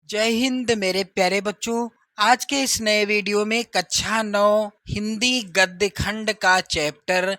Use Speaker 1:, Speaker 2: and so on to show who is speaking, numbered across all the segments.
Speaker 1: जय हिंद मेरे प्यारे बच्चों। आज के इस नए वीडियो में कक्षा 9 हिंदी गद्य खंड का चैप्टर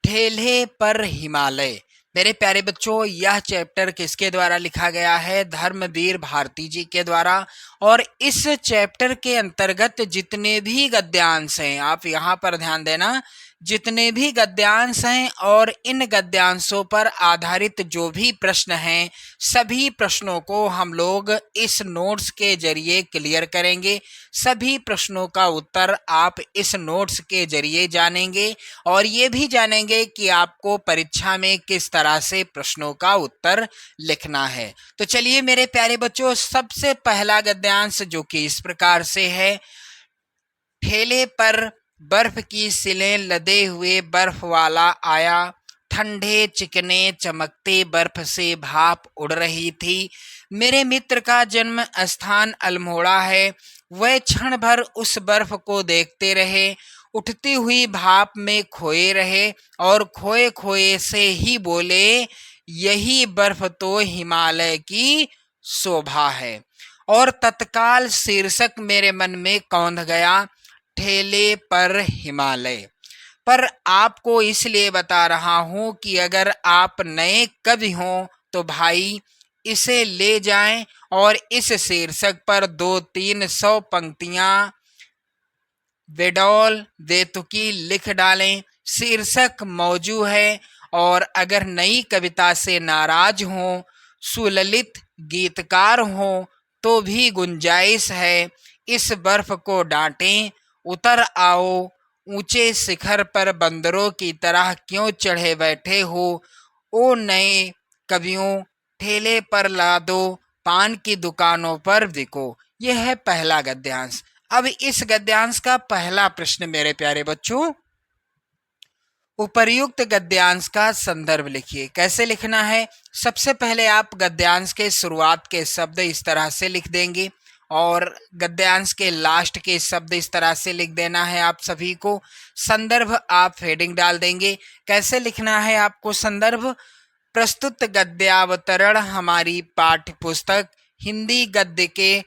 Speaker 1: ठेले पर हिमालय। मेरे प्यारे बच्चों, यह चैप्टर किसके द्वारा लिखा गया है? धर्मवीर भारती जी के द्वारा। और इस चैप्टर के अंतर्गत जितने भी गद्यांश हैं, आप यहाँ पर ध्यान देना, जितने भी गद्यांश हैं और इन गद्यांशों पर आधारित जो भी प्रश्न हैं, सभी प्रश्नों को हम लोग इस नोट्स के जरिए क्लियर करेंगे। सभी प्रश्नों का उत्तर आप इस नोट्स के जरिए जानेंगे और ये भी जानेंगे कि आपको परीक्षा में किस तरह से प्रश्नों का उत्तर लिखना है। तो चलिए मेरे प्यारे बच्चों, सबसे पहला गद्यांश जो कि इस प्रकार से है, ठेले पर बर्फ की सिलें लदे हुए बर्फ वाला आया, ठंडे चिकने चमकते बर्फ से भाप उड़ रही थी। मेरे मित्र का जन्म स्थान अल्मोड़ा है। वह क्षण भर उस बर्फ को देखते रहे, उठती हुई भाप में खोए रहे और खोए खोए से ही बोले, यही बर्फ तो हिमालय की शोभा है। और तत्काल शीर्षक मेरे मन में कौंध गया, ठेले पर हिमालय। पर आपको इसलिए बता रहा हूं कि अगर आप नए कवि हों तो भाई इसे ले जाएं और इस शीर्षक पर 200-300 पंक्तियां बेडौल बेतुकी लिख डालें। शीर्षक मौजू है। और अगर नई कविता से नाराज हों, सुललित गीतकार हों, तो भी गुंजाइश है। इस बर्फ को डांटें, उतर आओ ऊंचे शिखर पर, बंदरों की तरह क्यों चढ़े बैठे हो? ओ नए कवियों, ठेले पर ला दो, पान की दुकानों पर बिको। यह है पहला गद्यांश। अब इस गद्यांश का पहला प्रश्न मेरे प्यारे बच्चों, उपर्युक्त गद्यांश का संदर्भ लिखिए। कैसे लिखना है? सबसे पहले आप गद्यांश के शुरुआत के शब्द इस तरह से लिख देंगे और गद्यांश के लास्ट के शब्द इस तरह से लिख देना है आप सभी को। संदर्भ आप हेडिंग डाल देंगे। कैसे लिखना है आपको संदर्भ? प्रस्तुत गद्यावतरण हमारी पाठ्य पुस्तक हिंदी गद्य के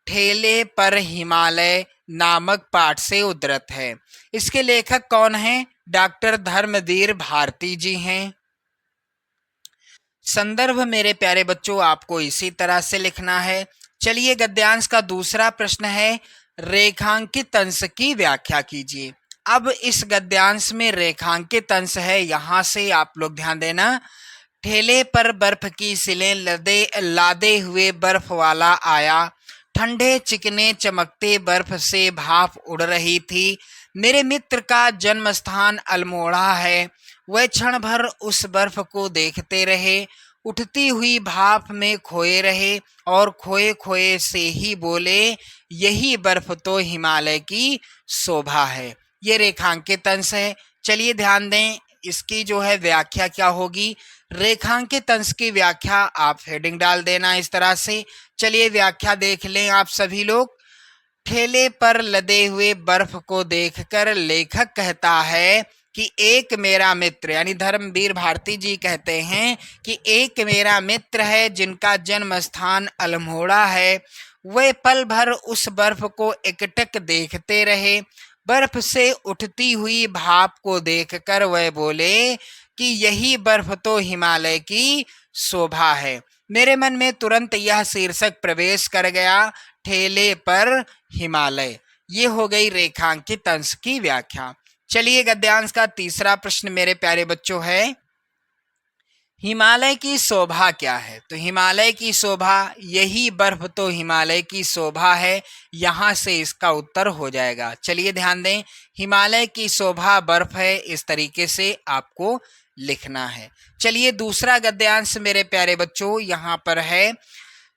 Speaker 1: ठेले पर हिमालय नामक पाठ से उद्धृत है। इसके लेखक कौन हैं? डॉक्टर धर्मवीर भारती जी हैं। संदर्भ मेरे प्यारे बच्चों आपको इसी तरह से लिखना है। चलिए गद्यांश का दूसरा प्रश्न है, रेखांकित अंश की व्याख्या कीजिए। अब इस गद्यांश में रेखांकित अंश है, यहां से आप लोग ध्यान देना। ठेले पर बर्फ की सिलें लादे हुए बर्फ वाला आया, ठंडे चिकने चमकते बर्फ से भाप उड़ रही थी। मेरे मित्र का जन्म स्थान अल्मोड़ा है। वह क्षण भर उस बर्फ को देखते रहे, उठती हुई भाप में खोए रहे और खोए खोए से ही बोले, यही बर्फ तो हिमालय की शोभा है। ये रेखांकित अंश है। चलिए ध्यान दें, इसकी जो है व्याख्या क्या होगी। रेखांकित अंश की व्याख्या आप हेडिंग डाल देना इस तरह से। चलिए व्याख्या देख लें आप सभी लोग। ठेले पर लदे हुए बर्फ को देखकर लेखक कहता है कि एक मेरा मित्र, यानी धर्मवीर भारती जी कहते हैं कि एक मेरा मित्र है जिनका जन्म स्थान अल्मोड़ा है। वे पल भर उस बर्फ को एकटक देखते रहे। बर्फ से उठती हुई भाप को देखकर वह बोले कि यही बर्फ तो हिमालय की शोभा है। मेरे मन में तुरंत यह शीर्षक प्रवेश कर गया, ठेले पर हिमालय। ये हो गई रेखांकित अंश की व्याख्या। चलिए गद्यांश का तीसरा प्रश्न मेरे प्यारे बच्चों है, हिमालय की शोभा क्या है? तो हिमालय की शोभा, यही बर्फ तो हिमालय की शोभा है। यहां से इसका उत्तर हो जाएगा। चलिए ध्यान दें, हिमालय की शोभा बर्फ है, इस तरीके से आपको लिखना है। चलिए दूसरा गद्यांश मेरे प्यारे बच्चों यहां पर है,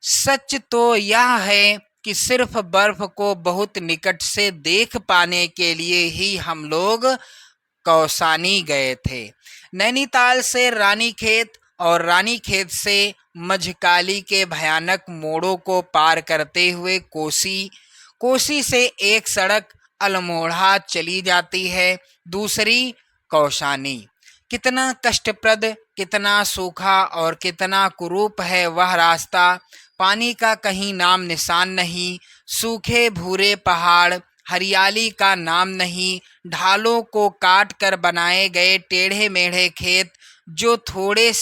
Speaker 1: सच तो यह है कि सिर्फ बर्फ को बहुत निकट से देख पाने के लिए ही हम लोग कौसानी गए थे। नैनीताल से रानीखेत और रानीखेत से मझकाली के भयानक मोड़ों को पार करते हुए कोसी से एक सड़क अल्मोड़ा चली जाती है, दूसरी कौसानी। कितना कष्टप्रद, कितना सूखा और कितना कुरूप है वह रास्ता। पानी का कहीं नाम निशान नहीं, सूखे भूरे पहाड़, हरियाली का नाम नहीं, ढालों को काट कर बनाए गए टेढ़े मेढ़े खेत, जो थोड़े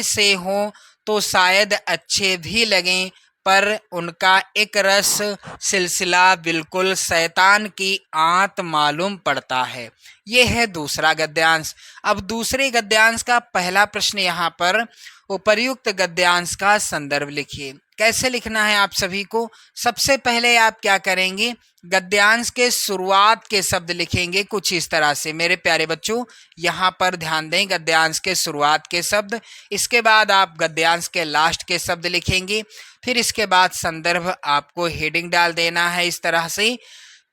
Speaker 1: से हों तो शायद अच्छे भी लगें, पर उनका एक रस सिलसिला बिल्कुल शैतान की आंत मालूम पड़ता है। ये है दूसरा गद्यांश। अब दूसरे गद्यांश का पहला प्रश्न यहाँ पर, उपर्युक्त गद्यांश का संदर्भ लिखिए। कैसे लिखना है आप सभी को? सबसे पहले आप क्या करेंगे, गद्यांश के शुरुआत के शब्द लिखेंगे कुछ इस तरह से। मेरे प्यारे बच्चों, यहाँ पर ध्यान दें, गद्यांश के शुरुआत के शब्द, इसके बाद आप गद्यांश के लास्ट के शब्द लिखेंगे, फिर इसके बाद संदर्भ आपको हेडिंग डाल देना है इस तरह से।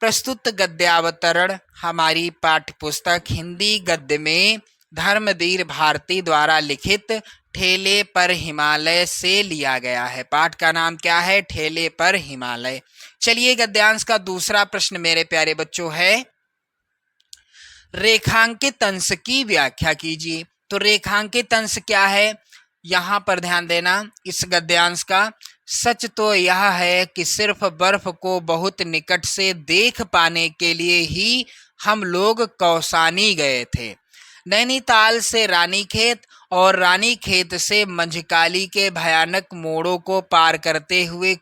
Speaker 1: प्रस्तुत गद्यावतरण हमारी पाठ्य पुस्तक हिंदी गद्य में धर्मवीर भारती द्वारा लिखित ठेले पर हिमालय से लिया गया है। पाठ का नाम क्या है? ठेले पर हिमालय। चलिए, गद्यांश का दूसरा प्रश्न मेरे प्यारे बच्चों है, रेखांकित अंश की व्याख्या कीजिए। तो रेखांकित अंश क्या है, यहाँ पर ध्यान देना। इस गद्यांश का सच तो यह है कि सिर्फ बर्फ को बहुत निकट से देख पाने के लिए ही हम लोग कौसानी गए थे। नैनीताल से रानीखेत और रानीखेत से मंझकाली के भयानक मोड़ों को पार करते हुए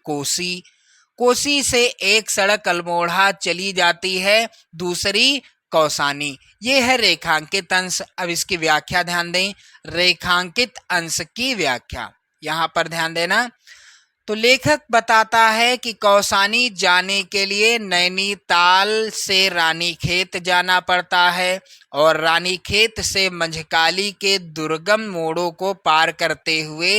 Speaker 1: कोसी से एक सड़क अल्मोड़ा चली जाती है, दूसरी कौसानी। ये है रेखांकित अंश। अब इसकी व्याख्या ध्यान दें, रेखांकित अंश की व्याख्या यहाँ पर ध्यान देना। तो लेखक बताता है कि कौसानी जाने के लिए नैनीताल से रानीखेत जाना पड़ता है और रानीखेत से मंझकाली के दुर्गम मोड़ों को पार करते हुए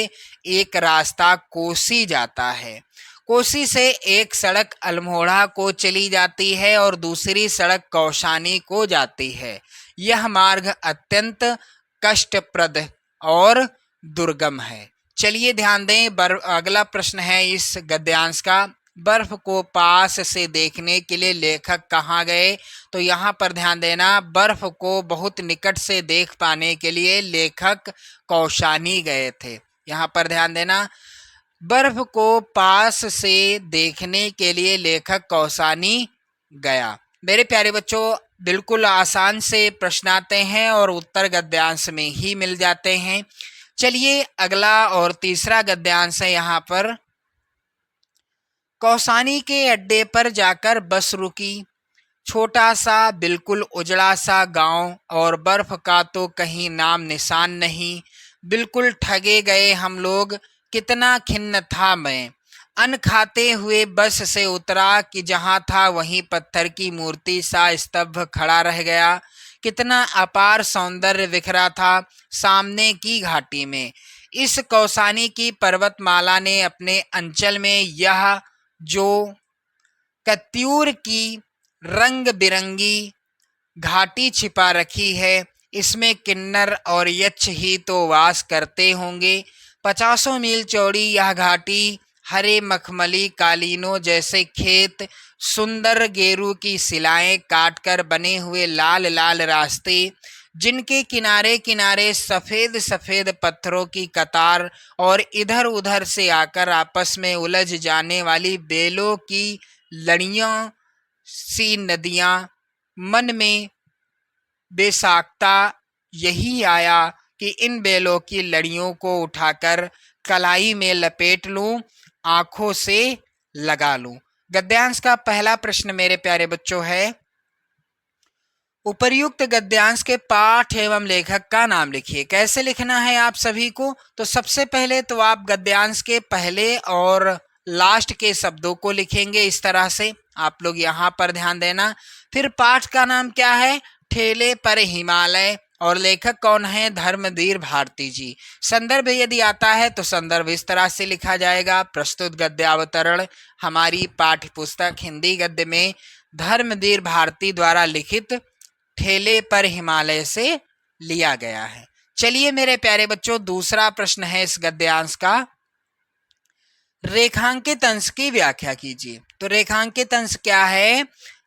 Speaker 1: एक रास्ता कोसी जाता है। कोसी से एक सड़क अल्मोड़ा को चली जाती है और दूसरी सड़क कौसानी को जाती है। यह मार्ग अत्यंत कष्टप्रद और दुर्गम है। चलिए ध्यान दें, अगला प्रश्न है इस गद्यांश का, बर्फ को पास से देखने के लिए लेखक कहाँ गए? तो यहाँ पर ध्यान देना, बर्फ को बहुत निकट से देख पाने के लिए लेखक कौसानी गए थे। यहाँ पर ध्यान देना, बर्फ को पास से देखने के लिए लेखक कौसानी गया। मेरे प्यारे बच्चों, बिल्कुल आसान से प्रश्न आते हैं और उत्तर गद्यांश में ही मिल जाते हैं। चलिए, अगला और तीसरा गद्यांश है यहाँ पर, कौसानी के अड्डे पर जाकर बस रुकी। छोटा सा बिल्कुल उजड़ा सा गांव और बर्फ का तो कहीं नाम निशान नहीं। बिल्कुल ठगे गए हम लोग, कितना खिन्न था मैं। अन्न खाते हुए बस से उतरा कि जहां था वहीं पत्थर की मूर्ति सा स्तब्ध खड़ा रह गया। कितना अपार सौंदर्य बिखरा था सामने की घाटी में। इस कौसानी की पर्वतमाला ने अपने अंचल में यह जो कत्यूर की रंग बिरंगी घाटी छिपा रखी है, इसमें किन्नर और यक्ष ही तो वास करते होंगे। 50 मील चौड़ी यह घाटी, हरे मखमली कालीनों जैसे खेत, सुंदर गेरू की सिलाएं काटकर बने हुए लाल लाल रास्ते, जिनके किनारे किनारे सफ़ेद सफ़ेद पत्थरों की कतार और इधर उधर से आकर आपस में उलझ जाने वाली बेलों की लड़ियों सी नदियाँ। मन में बेसाख्ता यही आया कि इन बेलों की लड़ियों को उठाकर कलाई में लपेट लूं, आंखों से लगा लूं। गद्यांश का पहला प्रश्न मेरे प्यारे बच्चों है, उपर्युक्त गद्यांश के पाठ एवं लेखक का नाम लिखिए। कैसे लिखना है आप सभी को? तो सबसे पहले तो आप गद्यांश के पहले और लास्ट के शब्दों को लिखेंगे इस तरह से, आप लोग यहाँ पर ध्यान देना। फिर पाठ का नाम क्या है? ठेले पर हिमालय, और लेखक कौन है? धर्मवीर भारती जी। संदर्भ यदि आता है तो संदर्भ इस तरह से लिखा जाएगा, प्रस्तुत गद्यावतरण हमारी पाठ्य पुस्तक हिंदी गद्य में धर्मवीर भारती द्वारा लिखित ठेले पर हिमालय से लिया गया है। चलिए मेरे प्यारे बच्चों, दूसरा प्रश्न है इस गद्यांश का, रेखांकित अंश की व्याख्या कीजिए। तो रेखांकित अंश क्या है?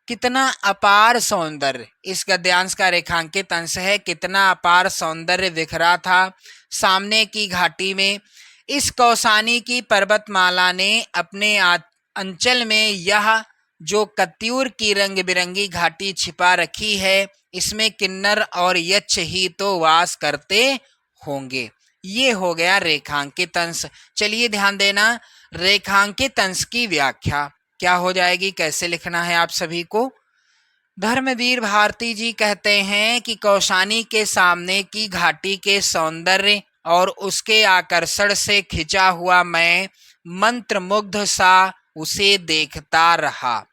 Speaker 1: कितना अपार सौंदर्य। इस गद्यांश का रेखांकित अंश है, कितना अपार सौंदर्य बिखरा था सामने की घाटी में। इस कौसानी की पर्वतमाला ने अपने अंचल में यह जो कत्यूर की रंग बिरंगी घाटी छिपा रखी है, इसमें किन्नर और यक्ष ही तो वास करते होंगे। ये हो गया रेखांकित अंश। चलिए ध्यान देना, रेखांकित अंश की व्याख्या क्या हो जाएगी, कैसे लिखना है आप सभी को। धर्मवीर भारती जी कहते हैं कि कौसानी के सामने की घाटी के सौंदर्य और उसके आकर्षण से खिंचा हुआ मैं मंत्रमुग्ध सा उसे देखता रहा।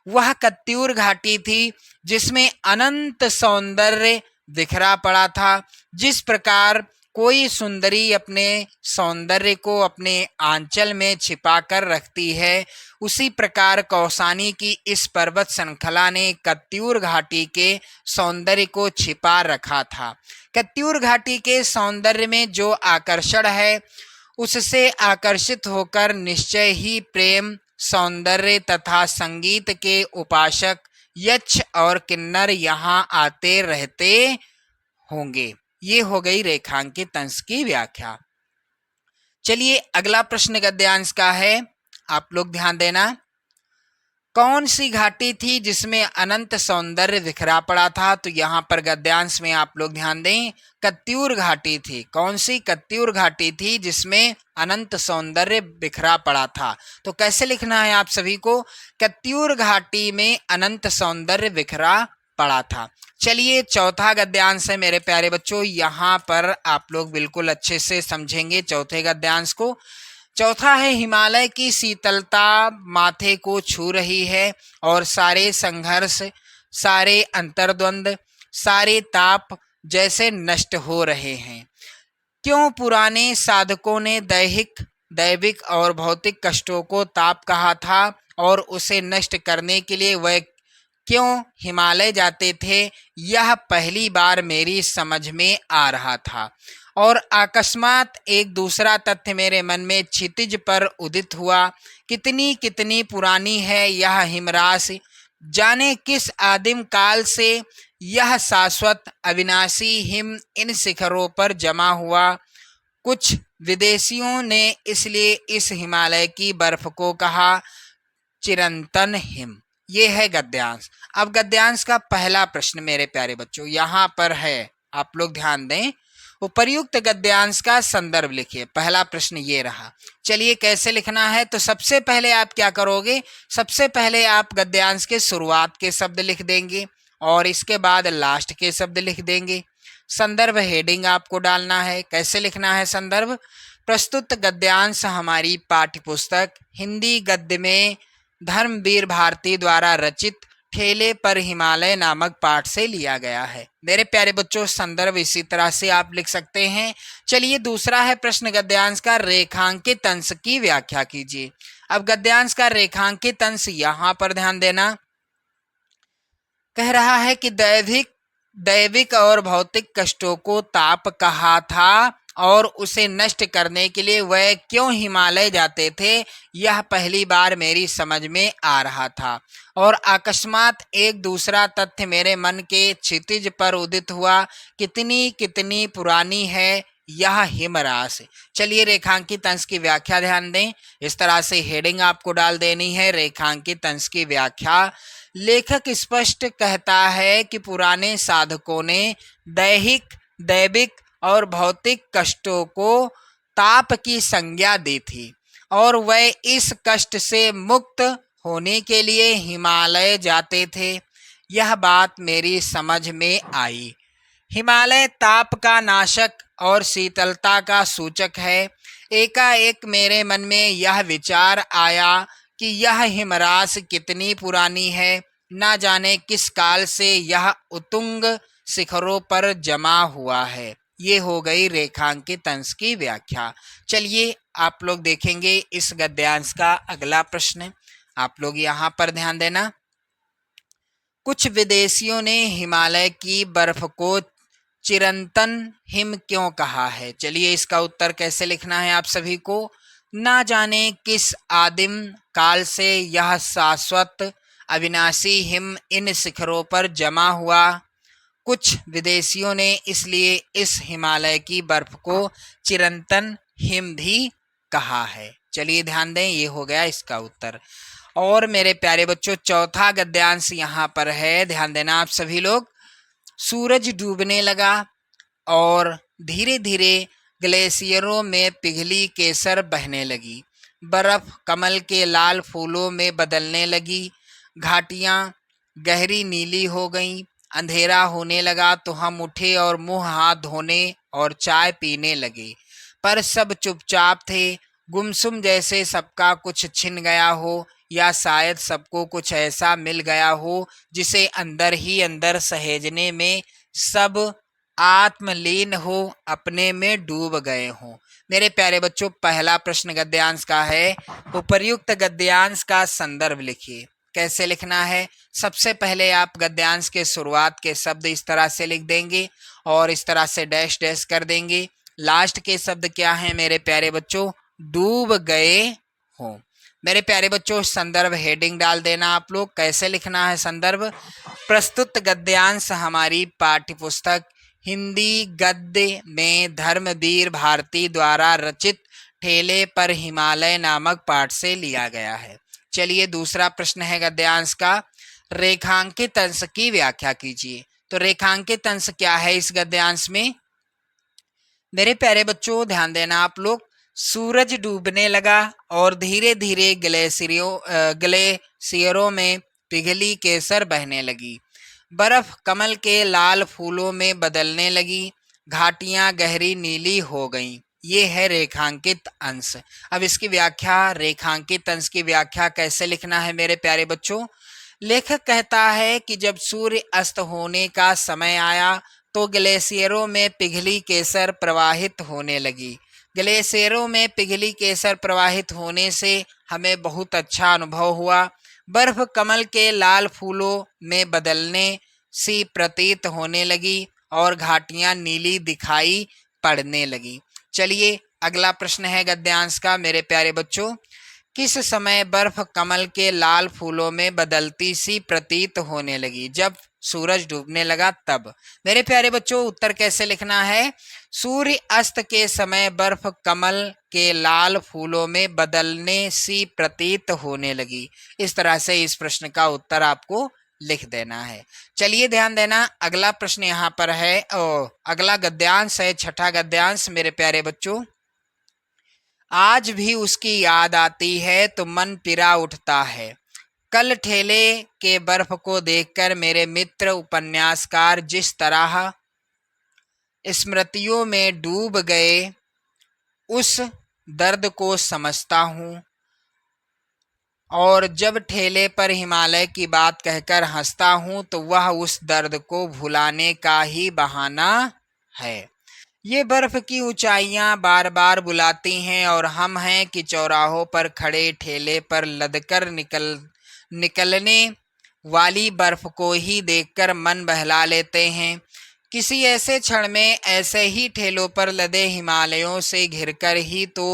Speaker 1: वह कत्यूर घाटी थी जिसमें अनंत सौंदर्य बिखरा पड़ा था। जिस प्रकार कोई सुंदरी अपने सौंदर्य को अपने आंचल में छिपा कर रखती है, उसी प्रकार कौसानी की इस पर्वत श्रृंखला ने कत्यूर घाटी के सौंदर्य को छिपा रखा था। कत्यूर घाटी के सौंदर्य में जो आकर्षण है, उससे आकर्षित होकर निश्चय ही प्रेम, सौंदर्य तथा संगीत के उपासक यक्ष और किन्नर यहाँ आते रहते होंगे। ये हो गई रेखांकित अंश की व्याख्या। चलिए अगला प्रश्न गद्यांश का है, आप लोग ध्यान देना। कौन सी घाटी थी जिसमें अनंत सौंदर्य बिखरा पड़ा था? तो यहाँ पर गद्यांश में आप लोग ध्यान दें, कत्यूर घाटी थी। कौन सी? कत्यूर घाटी थी जिसमें अनंत सौंदर्य बिखरा पड़ा था। तो कैसे लिखना है आप सभी को, कत्यूर घाटी में अनंत सौंदर्य बिखरा पड़ा था। चलिए चौथा गद्यांश है मेरे प्यारे बच्चों, यहाँ पर आप लोग बिल्कुल अच्छे से समझेंगे चौथे गद्यांश को। चौथा है, हिमालय की शीतलता माथे को छू रही है और सारे संघर्ष, सारे अंतर्द्वंद, सारे ताप जैसे नष्ट हो रहे हैं। क्यों पुराने साधकों ने दैविक और भौतिक कष्टों को ताप कहा था और उसे नष्ट करने के लिए वह क्यों हिमालय जाते थे, यह पहली बार मेरी समझ में आ रहा था। और अकस्मात एक दूसरा तथ्य मेरे मन में क्षितिज पर उदित हुआ, कितनी कितनी पुरानी है यह हिमराशि, जाने किस आदिम काल से यह शाश्वत अविनाशी हिम इन शिखरों पर जमा हुआ। कुछ विदेशियों ने इसलिए इस हिमालय की बर्फ को कहा चिरंतन हिम। ये है गद्यांश। अब गद्यांश का पहला प्रश्न मेरे प्यारे बच्चों यहाँ पर है, आप लोग ध्यान दें। उपर्युक्त गद्यांश का संदर्भ लिखिए। पहला प्रश्न ये रहा। चलिए कैसे लिखना है, तो सबसे पहले आप क्या करोगे, सबसे पहले आप गद्यांश के शुरुआत के शब्द लिख देंगे और इसके बाद लास्ट के शब्द लिख देंगे। संदर्भ हेडिंग आपको डालना है। कैसे लिखना है संदर्भ, प्रस्तुत गद्यांश हमारी पाठ्यपुस्तक हिंदी गद्य में धर्मवीर भारती द्वारा रचित ठेले पर हिमालय नामक पाठ से लिया गया है। मेरे प्यारे बच्चों संदर्भ इसी तरह से आप लिख सकते हैं। चलिए दूसरा है प्रश्न गद्यांश का, रेखांकित अंश की व्याख्या कीजिए। अब गद्यांश का रेखांकित अंश यहाँ पर ध्यान देना, कह रहा है कि दैविक और भौतिक कष्टों को ताप कहा था और उसे नष्ट करने के लिए वह क्यों हिमालय जाते थे, यह पहली बार मेरी समझ में आ रहा था। और अकस्मात एक दूसरा तथ्य मेरे मन के क्षितिज पर उदित हुआ, कितनी कितनी पुरानी है यह हिमराशि। चलिए रेखांकित अंश की व्याख्या ध्यान दें। इस तरह से हेडिंग आपको डाल देनी है, रेखांकित अंश की व्याख्या। लेखक स्पष्ट कहता है कि पुराने साधकों ने दैविक और भौतिक कष्टों को ताप की संज्ञा दी थी और वह इस कष्ट से मुक्त होने के लिए हिमालय जाते थे। यह बात मेरी समझ में आई। हिमालय ताप का नाशक और शीतलता का सूचक है। एकाएक मेरे मन में यह विचार आया कि यह हिमराशि कितनी पुरानी है, ना जाने किस काल से यह उत्तुंग शिखरों पर जमा हुआ है। ये हो गई रेखांकित अंश की व्याख्या। चलिए आप लोग देखेंगे इस गद्यांश का अगला प्रश्न। आप लोग यहाँ पर ध्यान देना। कुछ विदेशियों ने हिमालय की बर्फ को चिरंतन हिम क्यों कहा है? चलिए इसका उत्तर कैसे लिखना है आप सभी को, ना जाने किस आदिम काल से यह शाश्वत अविनाशी हिम इन शिखरों पर जमा हुआ। कुछ विदेशियों ने इसलिए इस हिमालय की बर्फ को चिरंतन हिम भी कहा है। चलिए ध्यान दें, ये हो गया इसका उत्तर। और मेरे प्यारे बच्चों चौथा गद्यांश यहाँ पर है, ध्यान देना आप सभी लोग। सूरज डूबने लगा और धीरे धीरे ग्लेशियरों में पिघली केसर बहने लगी, बर्फ कमल के लाल फूलों में बदलने लगी, घाटियां गहरी नीली हो गईं, अंधेरा होने लगा तो हम उठे और मुंह हाथ धोने और चाय पीने लगे, पर सब चुपचाप थे, गुमसुम जैसे सबका कुछ छिन गया हो, या शायद सबको कुछ ऐसा मिल गया हो जिसे अंदर ही अंदर सहेजने में सब आत्मलीन हो, अपने में डूब गए हों। मेरे प्यारे बच्चों पहला प्रश्न गद्यांश का है, उपर्युक्त गद्यांश का संदर्भ लिखिए। कैसे लिखना है? सबसे पहले आप गद्यांश के शुरुआत के शब्द इस तरह से लिख देंगे और इस तरह से डैश डैश कर देंगे। लास्ट के शब्द क्या हैं मेरे प्यारे बच्चों? डूब गए हों। मेरे प्यारे बच्चों संदर्भ हेडिंग डाल देना आप लोग। कैसे लिखना है संदर्भ? प्रस्तुत गद्यांश हमारी पाठ्यपुस्तक हिंदी गद्य में धर्मवीर भारती द्वारा रचित ठेले पर हिमालय नामक पाठ से लिया गया है। चलिए दूसरा प्रश्न है गद्यांश का, रेखांकित अंश की व्याख्या कीजिए। तो रेखांकित अंश क्या है इस गद्यांश में? मेरे प्यारे बच्चों ध्यान देना आप लोग। सूरज डूबने लगा और धीरे धीरे ग्लेशियरों में पिघली केसर बहने लगी, बर्फ कमल के लाल फूलों में बदलने लगी, घाटियां गहरी नीली हो गईं। ये है रेखांकित अंश। अब इसकी व्याख्या, रेखांकित अंश की व्याख्या कैसे लिखना है मेरे प्यारे बच्चों? लेखक कहता है कि जब सूर्य अस्त होने का समय आया तो ग्लेशियरों में पिघली केसर प्रवाहित होने लगी। ग्लेशियरों में पिघली केसर प्रवाहित होने से हमें बहुत अच्छा अनुभव हुआ। बर्फ कमल के लाल फूलों में बदलने सी प्रतीत होने लगी और घाटियां नीली दिखाई पड़ने लगी। चलिए अगला प्रश्न है गद्यांश का मेरे प्यारे बच्चों, किस समय बर्फ कमल के लाल फूलों में बदलती सी प्रतीत होने लगी? जब सूरज डूबने लगा तब। मेरे प्यारे बच्चों उत्तर कैसे लिखना है? सूर्य अस्त के समय बर्फ कमल के लाल फूलों में बदलने सी प्रतीत होने लगी। इस तरह से इस प्रश्न का उत्तर आपको लिख देना है। चलिए ध्यान देना, अगला प्रश्न यहाँ पर है, अगला गद्यांश है छठा गद्यांश मेरे प्यारे बच्चों। आज भी उसकी याद आती है तो मन पिरा उठता है। कल ठेले के बर्फ को देखकर मेरे मित्र उपन्यासकार जिस तरह स्मृतियों में डूब गए, उस दर्द को समझता हूँ, और जब ठेले पर हिमालय की बात कहकर हंसता हूँ तो वह उस दर्द को भुलाने का ही बहाना है। ये बर्फ की ऊंचाइयां बार बार बुलाती हैं और हम हैं कि चौराहों पर खड़े ठेले पर लदकर निकलने वाली बर्फ को ही देखकर मन बहला लेते हैं। किसी ऐसे क्षण में ऐसे ही ठेलों पर लदे हिमालयों से घिरकर ही तो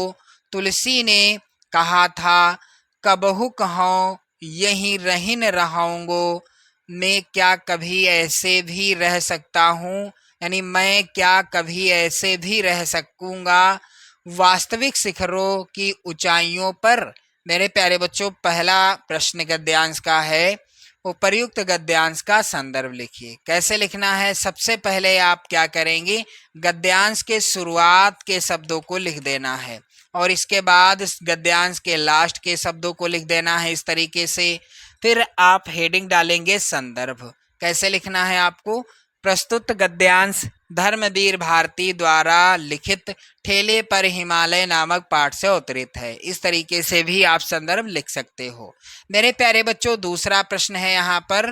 Speaker 1: तुलसी ने कहा था, कबहू कहो यहीं रहिन रहूंगो, मैं क्या कभी ऐसे भी रह सकता हूँ, यानी मैं क्या कभी ऐसे भी रह सकूंगा वास्तविक शिखरों की ऊंचाइयों पर। मेरे प्यारे बच्चों पहला प्रश्न गद्यांश का है, उपर्युक्त गद्यांश का संदर्भ लिखिए। कैसे लिखना है? सबसे पहले आप क्या करेंगे, गद्यांश के शुरुआत के शब्दों को लिख देना है और इसके बाद गद्यांश के लास्ट के शब्दों को लिख देना है इस तरीके से। फिर आप हेडिंग डालेंगे संदर्भ। कैसे लिखना है आपको? प्रस्तुत गद्यांश धर्मवीर भारती द्वारा लिखित ठेले पर हिमालय नामक पाठ से अवतरित है। इस तरीके से भी आप संदर्भ लिख सकते हो। मेरे प्यारे बच्चों दूसरा प्रश्न है यहाँ पर,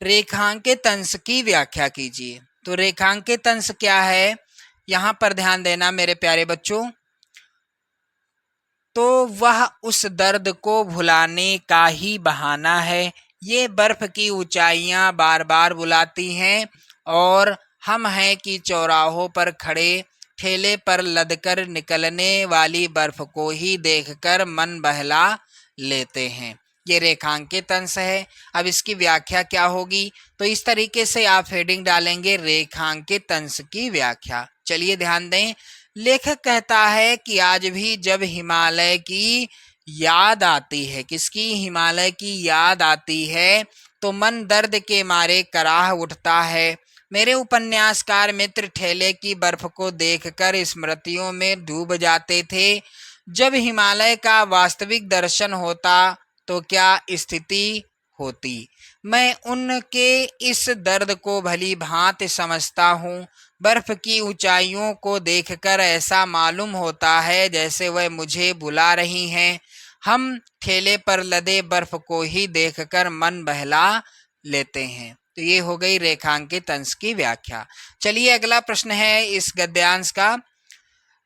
Speaker 1: रेखांकित अंश की व्याख्या कीजिए। तो रेखांकित अंश क्या है यहाँ पर ध्यान देना मेरे प्यारे बच्चों। तो वह उस दर्द को भुलाने का ही बहाना है। ये बर्फ की ऊंचाइयां बार बार बुलाती हैं और हम हैं कि चौराहों पर खड़े ठेले पर लदकर निकलने वाली बर्फ को ही देखकर मन बहला लेते हैं। ये रेखांकित अंश है। अब इसकी व्याख्या क्या होगी? तो इस तरीके से आप हेडिंग डालेंगे रेखांकित अंश की व्याख्या। चलिए ध्यान दें, लेखक कहता है कि आज भी जब हिमालय की याद आती है, किसकी? हिमालय की याद आती है, तो मन दर्द के मारे कराह उठता है। मेरे उपन्यासकार मित्र ठेले की बर्फ को देखकर स्मृतियों में डूब जाते थे। जब हिमालय का वास्तविक दर्शन होता तो क्या स्थिति होती। मैं उनके इस दर्द को भली भांति समझता हूँ। बर्फ की ऊंचाइयों को देखकर ऐसा मालूम होता है जैसे वह मुझे बुला रही हैं। हम ठेले पर लदे बर्फ को ही देखकर मन बहला लेते हैं। तो ये हो गई रेखांकित अंश की व्याख्या। चलिए अगला प्रश्न है इस गद्यांश का।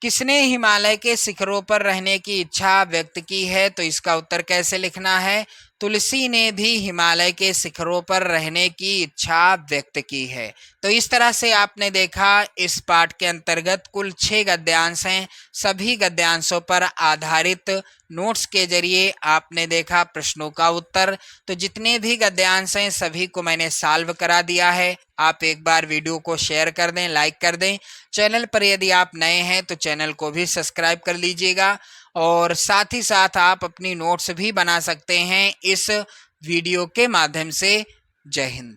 Speaker 1: किसने हिमालय के शिखरों पर रहने की इच्छा व्यक्त की है? तो इसका उत्तर कैसे लिखना है? तुलसी ने भी हिमालय के शिखरों पर रहने की इच्छा व्यक्त की है। तो इस तरह से आपने देखा इस पाठ के अंतर्गत कुल 6 गद्यांश हैं। सभी गद्यांशों पर आधारित नोट्स के जरिए आपने देखा प्रश्नों का उत्तर। तो जितने भी गद्यांश हैं सभी को मैंने सॉल्व करा दिया है। आप एक बार वीडियो को शेयर कर दें, लाइक कर दें। चैनल पर यदि आप नए हैं तो चैनल को भी सब्सक्राइब कर लीजिएगा और साथ ही साथ आप अपनी नोट्स भी बना सकते हैं इस वीडियो के माध्यम से। जय हिंद।